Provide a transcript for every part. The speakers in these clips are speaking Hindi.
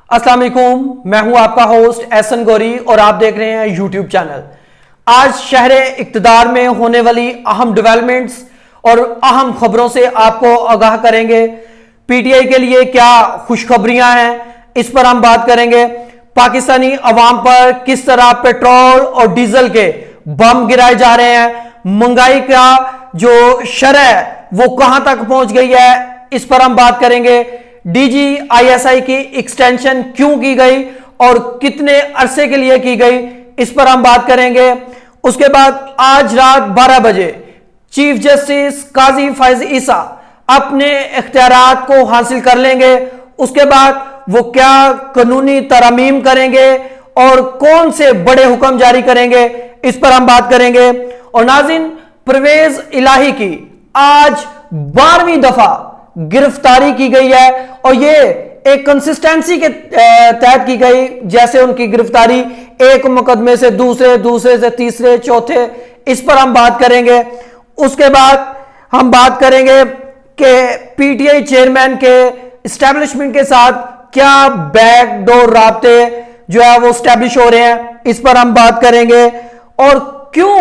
अस्सलाम वालेकुम, मैं हूं आपका होस्ट एहसन गौरी और आप देख रहे हैं यूट्यूब चैनल। आज शहर इक्तदार में होने वाली अहम डेवलपमेंट्स और अहम खबरों से आपको आगाह करेंगे। पीटीआई के लिए क्या खुशखबरियां हैं, इस पर हम बात करेंगे। पाकिस्तानी अवाम पर किस तरह पेट्रोल और डीजल के बम गिराए जा रहे हैं, महंगाई का जो शरह वो कहां तक पहुंच गई है, इस पर हम बात करेंगे। DGISI की एक्सटेंशन क्यों की गई और कितने अरसे के लिए की गई, इस पर हम बात करेंगे। उसके बाद आज रात 12 बजे चीफ जस्टिस काजी फैज ईसा अपने इख्तियारात को हासिल कर लेंगे। उसके बाद वो क्या कानूनी तरमीम करेंगे और कौन से बड़े हुक्म जारी करेंगे, इस पर हम बात करेंगे। और नाज़रीन, परवेज इलाही की आज 12वीं दफा गिरफ्तारी की गई है और ये एक कंसिस्टेंसी के तहत की गई। जैसे उनकी गिरफ्तारी एक मुकदमे से दूसरे से तीसरे चौथे, इस पर हम बात करेंगे। उसके बाद हम बात करेंगे कि पीटीआई चेयरमैन के एस्टेब्लिशमेंट के साथ क्या बैकडोर राब्ते जो है वो एस्टेब्लिश हो रहे हैं, इस पर हम बात करेंगे। और क्यों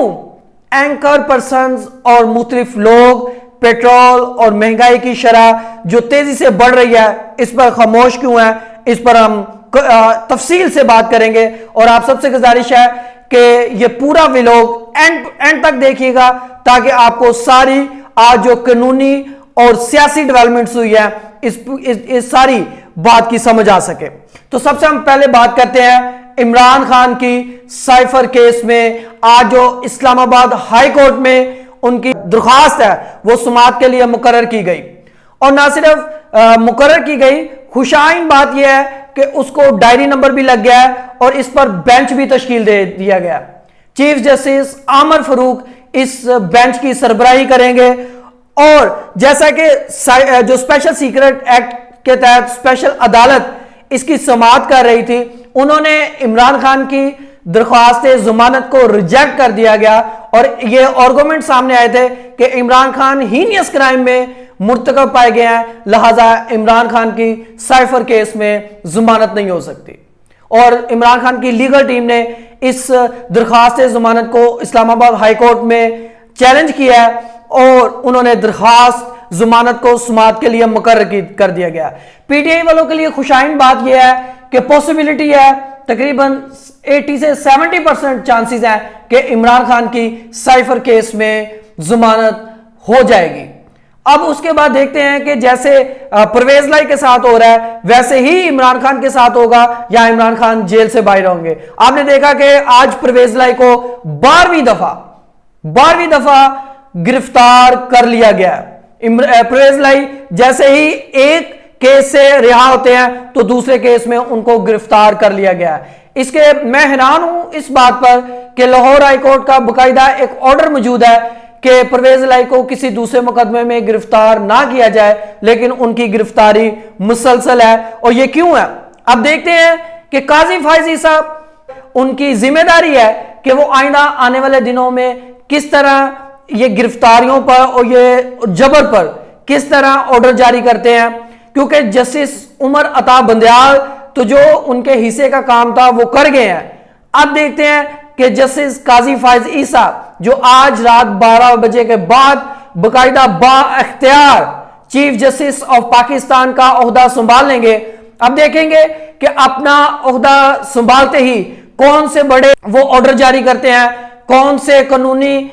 एंकर पर्संस और मुख्तलिफ लोग पेट्रोल और महंगाई की शरह जो तेजी से बढ़ रही है, इस पर खामोश क्यों है, इस पर हम तफसील से बात करेंगे। और आप सबसे गुजारिश है कि ये पूरा व्लॉग एंड तक देखिएगा ताकि आपको सारी आज जो कानूनी और सियासी डेवलपमेंट्स हुई है इस सारी बात की समझ आ सके। तो सबसे हम पहले बात करते हैं इमरान खान की साइफर केस में। आज जो इस्लामाबाद हाई कोर्ट में उनकी दरख्वास्त है वो सुमात के लिए मुकर्रर की गई। और ना सिर्फ मुकर्रर की गई, खुशाइन बात यह है कि उसको डायरी नंबर भी लग गया है और इस पर बेंच भी तश्कील दे दिया गया। चीफ जस्टिस आमर फरूक इस बेंच की सरबराही करेंगे। और जैसा कि जो स्पेशल सीक्रेट एक्ट के तहत स्पेशल अदालत इसकी समाअत कर रही थी, उन्होंने इमरान खान की दरख्वास्त जमानत को रिजेक्ट कर दिया गया और ये आर्गुमेंट सामने आए थे कि इमरान खान हीनियस क्राइम में मुर्तकब पाए गए हैं, लिहाजा इमरान खान की साइफर केस में जमानत नहीं हो सकती। और इमरान खान की लीगल टीम ने इस दरख्वास्त जमानत को इस्लामाबाद हाई कोर्ट में चैलेंज किया है और उन्होंने दरख्वास्त जमानत को सुमात के लिए मुकर्रर कर दिया गया। पीटीआई वालों के लिए खुशाइन बात यह है कि पॉसिबिलिटी है, तकरीबन 80 से 70% चांसेस हैं कि इमरान खान की साइफर केस में जमानत हो जाएगी। अब उसके बाद देखते हैं कि जैसे परवेज लाई के साथ हो रहा है वैसे ही इमरान खान के साथ होगा या इमरान खान जेल से बाहर होंगे। आपने देखा कि आज परवेज लाई को 12वीं दफा गिरफ्तार कर लिया गया। परवेज लाई जैसे ही एक केस से रिहा होते हैं तो दूसरे केस में उनको गिरफ्तार कर लिया गया। इसके मैं हैरान हूं इस बात पर कि लाहौर हाई कोर्ट का बकायदा एक ऑर्डर मौजूद है कि परवेज लाई को किसी दूसरे मुकदमे में गिरफ्तार ना किया जाए, लेकिन उनकी गिरफ्तारी मुसलसल है। और ये क्यों है, अब देखते हैं कि काजी फैज ईसा उनकी जिम्मेदारी है कि वो आइंदा आने वाले दिनों में किस तरह ये गिरफ्तारियों पर और ये जबर पर किस तरह ऑर्डर जारी करते हैं। क्योंकि जस्टिस उमर अता बंदयाल तो जो उनके हिस्से का काम था वो कर गए हैं। अब देखते हैं कि जस्टिस काजी फैज ईसा जो आज रात 12 बजे के बाद बकायदा बाइख्तियार चीफ जस्टिस ऑफ पाकिस्तान का ओहदा संभाल लेंगे। अब देखेंगे कि अपना ओहदा संभालते ही कौन से बड़े वो ऑर्डर जारी करते हैं, कौन से कानूनी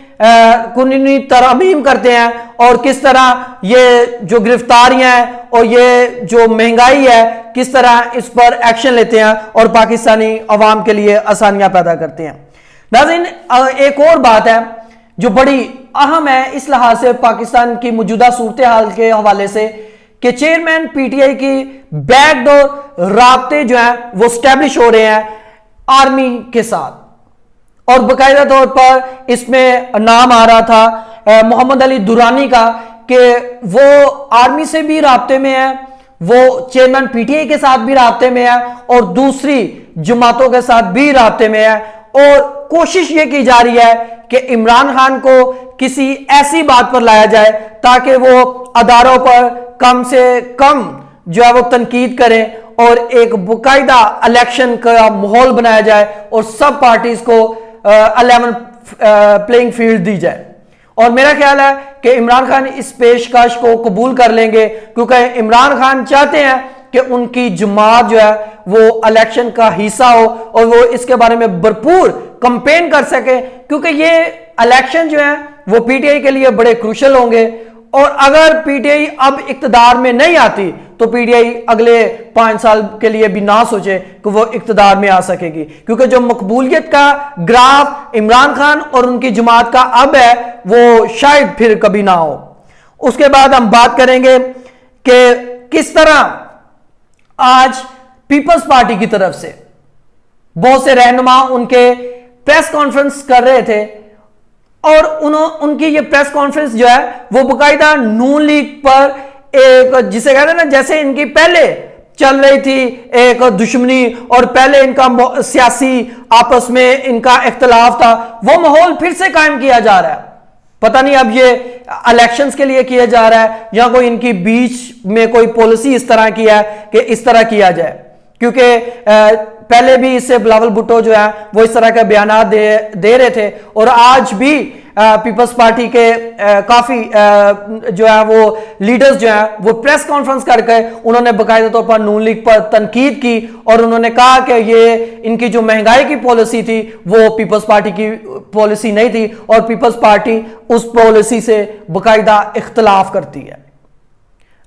तरमीम करते हैं और किस तरह ये जो गिरफ्तारियां हैं और ये जो महंगाई है किस तरह इस पर एक्शन लेते हैं और पाकिस्तानी अवाम के लिए आसानियां पैदा करते हैं। नाज़रीन, एक और बात है जो बड़ी अहम है इस लिहाज से पाकिस्तान की मौजूदा सूरत हाल के हवाले से कि चेयरमैन पीटीआई की बैकडोर राब्ते जो हैं वो स्टैब्लिश हो रहे हैं आर्मी के साथ। और बाकायदा तौर पर इसमें नाम आ रहा था मोहम्मद अली दुरानी का कि वो आर्मी से भी राब्ते में है, वो चेयरमैन पीटीआई के साथ भी राब्ते में है और दूसरी जमातों के साथ भी राब्ते में है। और कोशिश ये की जा रही है कि इमरान खान को किसी ऐसी बात पर लाया जाए ताकि वो अदारों पर कम से कम जो है वो तनकीद करें और एक बाकायदा इलेक्शन का माहौल बनाया जाए और सब पार्टीज को 11 प्लेइंग फील्ड दी जाए। और मेरा ख्याल है कि इमरान खान इस पेशकश को कबूल कर लेंगे, क्योंकि इमरान खान चाहते हैं कि उनकी जमात जो है वो इलेक्शन का हिस्सा हो और वो इसके बारे में भरपूर कंपेन कर सके, क्योंकि ये इलेक्शन जो है वो पीटीआई के लिए बड़े क्रूशल होंगे। और अगर पीटीआई अब इक्तदार में नहीं आती तो पीटीआई अगले 5 साल के लिए भी ना सोचे कि वो इक्तदार में आ सकेगी, क्योंकि जो मकबूलियत का ग्राफ इमरान खान और उनकी जमात का अब है वो शायद फिर कभी ना हो। उसके बाद हम बात करेंगे कि किस तरह आज पीपल्स पार्टी की तरफ से बहुत से रहनुमा उनके प्रेस कॉन्फ्रेंस कर रहे थे और उनकी ये प्रेस कॉन्फ्रेंस जो है वो बाकायदा नून लीग पर एक, जिसे कहते हैं ना, जैसे इनकी पहले चल रही थी एक दुश्मनी और पहले इनका सियासी आपस में इनका इख्तलाफ था, वो माहौल फिर से कायम किया जा रहा है। पता नहीं अब ये इलेक्शंस के लिए किया जा रहा है या कोई इनकी बीच में कोई पॉलिसी इस तरह की है कि इस तरह किया जाए, क्योंकि पहले भी इससे बिलावल भुट्टो जो है वो इस तरह के बयान दे रहे थे और आज भी पीपल्स पार्टी के काफी जो है वो लीडर्स जो है वो प्रेस कॉन्फ्रेंस करके उन्होंने बाकायदा तौर पर नून लीग पर तनकीद की और उन्होंने कहा कि ये इनकी जो महंगाई की पॉलिसी थी वो पीपल्स पार्टी की पॉलिसी नहीं थी और पीपल्स पार्टी उस पॉलिसी से बाकायदा इख्तलाफ करती है।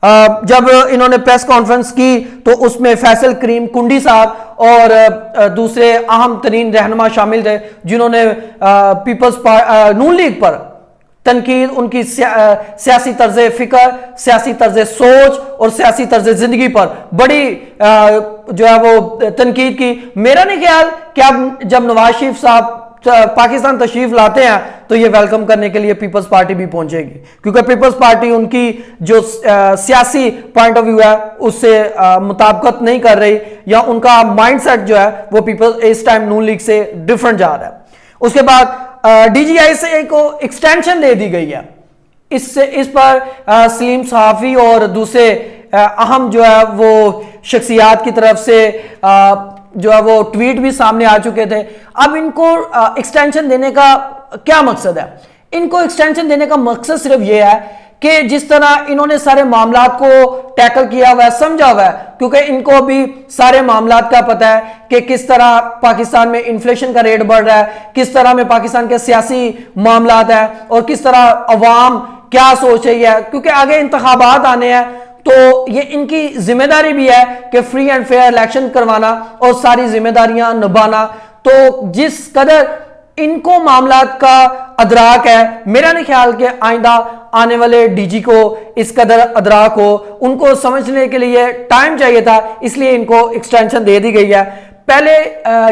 जब इन्होंने प्रेस कॉन्फ्रेंस की तो उसमें फैसल करीम कुंडी साहब और दूसरे अहम तरीन रहनुमा शामिल थे, जिन्होंने पीपल्स नून लीग पर तनकीद, उनकी सियासी तर्ज फिक्र, सियासी तर्ज सोच और सियासी तर्ज जिंदगी पर बड़ी जो है वो तनकीद की। मेरा नहीं ख्याल कि अब जब नवाज शरीफ साहब पाकिस्तान तशरीफ लाते हैं तो ये वेलकम करने के लिए पीपल्स पार्टी भी पहुंचेगी, क्योंकि पीपल्स पार्टी उनकी जो सियासी पॉइंट ऑफ व्यू है उससे मुताबिकत नहीं कर रही या उनका माइंडसेट जो है वो पीपल्स इस टाइम नून लीग से डिफरेंट जा रहा है। उसके बाद डीजीआईएसआई को एक्सटेंशन दे दी गई है। इस पर सलीम सहाफी और दूसरे अहम जो है वो शख्सियात की तरफ से जो है वो ट्वीट भी सामने आ चुके थे। अब इनको एक्सटेंशन देने का क्या मकसद है? इनको एक्सटेंशन देने का मकसद सिर्फ ये है कि जिस तरह इन्होंने सारे मामलात को टैकल किया हुआ है, समझा हुआ है, क्योंकि इनको अभी सारे मामलात का पता है कि किस तरह पाकिस्तान में इन्फ्लेशन का रेट बढ़ रहा है, किस तरह में पाकिस्तान के सियासी मामलात है और किस तरह अवाम क्या सोच रही है, क्योंकि आगे इंतखाबात आने हैं तो ये इनकी जिम्मेदारी भी है कि फ्री एंड फेयर इलेक्शन करवाना और सारी जिम्मेदारियां निभाना। तो जिस कदर इनको मामलात का अदराक है, मेरा नहीं ख्याल कि आइंदा आने वाले डीजी को इस कदर अदराक हो, उनको समझने के लिए टाइम चाहिए था, इसलिए इनको एक्सटेंशन दे दी गई है। पहले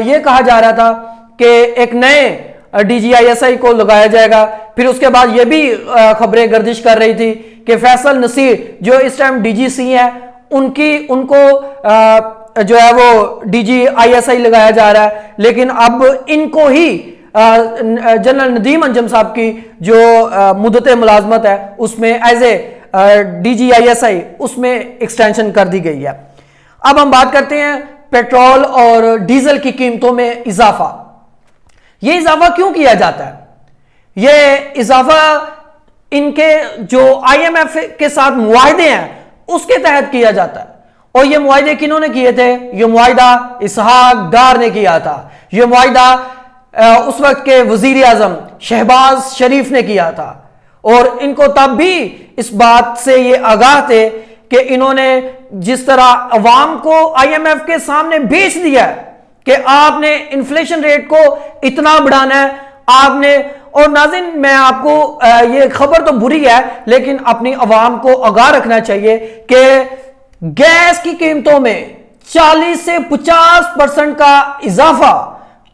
यह कहा जा रहा था कि एक नए डीजीआईएसआई को लगाया जाएगा, फिर उसके बाद यह भी खबरें गर्दिश कर रही थी कि फैसल नसीर जो इस टाइम डीजीसी है उनको जो है वो डीजीआईएसआई लगाया जा रहा है, लेकिन अब इनको ही जनरल नदीम अंजम साहब की जो मुद्दत मुलाजमत है उसमें एज ए डीजीआईएसआई उसमें एक्सटेंशन कर दी गई है। अब हम बात करते हैं पेट्रोल और डीजल की कीमतों में इजाफा। यह इजाफा क्यों किया जाता है? यह इजाफा इनके जो आईएमएफ के साथ मुआहदे हैं उसके तहत किया जाता है। और ये मुआहदे किन्होंने किए थे? ये मुआहदा इसहाक डार ने किया था। ये मुआहदा उस वक्त के वजीर आजम शहबाज शरीफ ने किया था और इनको तब भी इस बात से ये आगाह थे कि इन्होंने जिस तरह अवाम को आईएमएफ के सामने बेच दिया है कि आपने इन्फ्लेशन रेट को इतना बढ़ाना है आपने। और नाज़रीन, मैं आपको ये खबर तो बुरी है लेकिन अपनी अवाम को आगाह रखना चाहिए कि गैस की कीमतों में 40 से 50% का इजाफा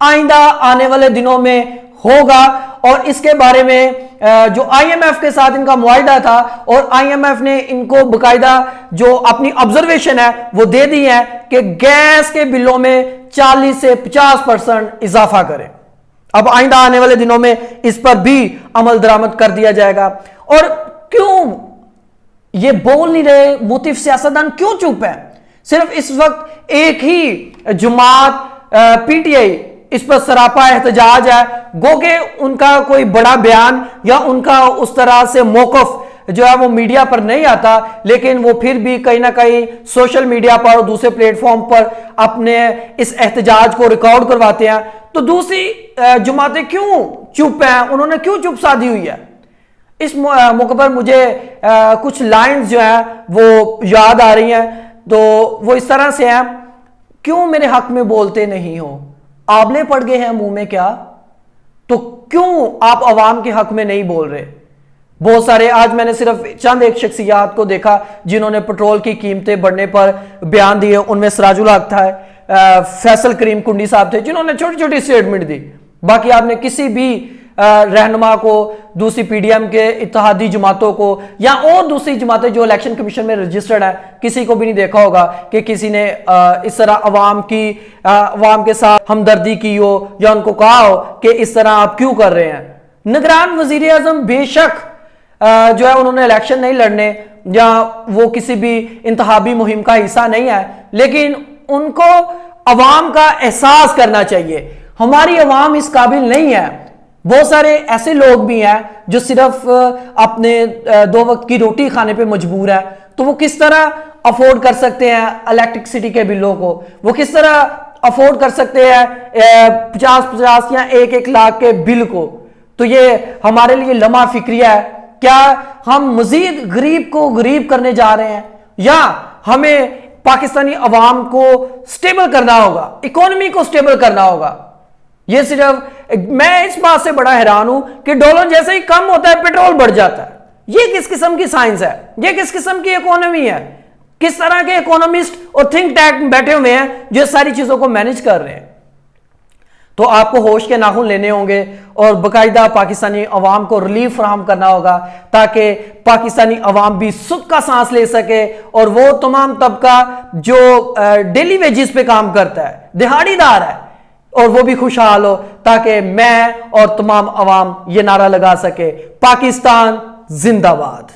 आइंदा आने वाले दिनों में होगा। और इसके बारे में जो आईएमएफ के साथ इनका मुआहदा था और आईएमएफ ने इनको बकायदा जो अपनी ऑब्जर्वेशन है वो दे दी है कि गैस के बिलों में 40 से 50% इजाफा करें। अब आइंदा आने वाले दिनों में इस पर भी अमल दरामद कर दिया जाएगा। और क्यों ये बोल नहीं रहे? मुख्तलिफ सियासतदान क्यों चुप है? सिर्फ इस वक्त एक ही जमात पीटीआई इस पर सरापा एहतजाज है, गो के उनका कोई बड़ा बयान या उनका उस तरह से मौकफ जो है वो मीडिया पर नहीं आता, लेकिन वो फिर भी कहीं ना कहीं सोशल मीडिया पर और दूसरे प्लेटफॉर्म पर अपने इस एहतजाज को रिकॉर्ड करवाते हैं। तो दूसरी जमातें क्यों चुप हैं, उन्होंने क्यों चुप साधी हुई है? इस मौके पर मुझे कुछ लाइंस जो है वो याद आ रही हैं, तो वो इस तरह से हैं, क्यों मेरे हक में बोलते नहीं हो, आंवले पड़ गए हैं मुंह में क्या, तो क्यों आप अवाम के हक में नहीं बोल रहे? बहुत सारे, आज मैंने सिर्फ चंद एक शख्सियात को देखा जिन्होंने पेट्रोल की कीमतें बढ़ने पर बयान दिए। उनमें सिराजुल हक था, फैसल करीम कुंडी साहब थे जिन्होंने छोटी छोटी स्टेटमेंट दी। बाकी आपने किसी भी रहनुमा को, दूसरी पीडीएम के इत्तेहादी जमातों को या और दूसरी जमातें जो इलेक्शन कमीशन में रजिस्टर्ड है, किसी को भी नहीं देखा होगा कि किसी ने इस तरह अवाम के साथ हमदर्दी की हो या उनको कहा हो कि इस तरह आप क्यों कर रहे हैं। निगरान वजीर आजम बेशक जो है उन्होंने इलेक्शन नहीं लड़ने या वो किसी भी इंतखाबी मुहिम का हिस्सा नहीं है, लेकिन उनको अवाम का एहसास करना चाहिए। हमारी अवाम इस काबिल नहीं है। बहुत सारे ऐसे लोग भी हैं जो सिर्फ अपने 2 वक्त की रोटी खाने पे मजबूर है, तो वो किस तरह अफोर्ड कर सकते हैं इलेक्ट्रिसिटी के बिलों को, वो किस तरह अफोर्ड कर सकते हैं 50-50 या 1-1 लाख के बिल को। तो ये हमारे लिए लम्हा फिक्रिया है। क्या हम मजीद गरीब को गरीब करने जा रहे हैं, या हमें पाकिस्तानी अवाम को स्टेबल करना होगा, इकोनॉमी को स्टेबल करना होगा? ये सिर्फ मैं इस बात से बड़ा हैरान हूं कि डॉलर जैसे ही कम होता है पेट्रोल बढ़ जाता है। ये किस किस्म की साइंस है? ये किस किस्म की इकोनॉमी है? किस तरह के इकोनॉमिस्ट और थिंक टैंक बैठे हुए हैं जो सारी चीजों को मैनेज कर रहे हैं? तो आपको होश के नाखून लेने होंगे और बाकायदा पाकिस्तानी अवाम को रिलीफ फराहम करना होगा, ताकि पाकिस्तानी अवाम भी सुख का सांस ले सके और वो तमाम तबका जो डेली वेजिस पे काम करता है, दिहाड़ीदार है, और वो भी खुशहाल हो, ताकि मैं और तमाम अवाम ये नारा लगा सके, पाकिस्तान जिंदाबाद।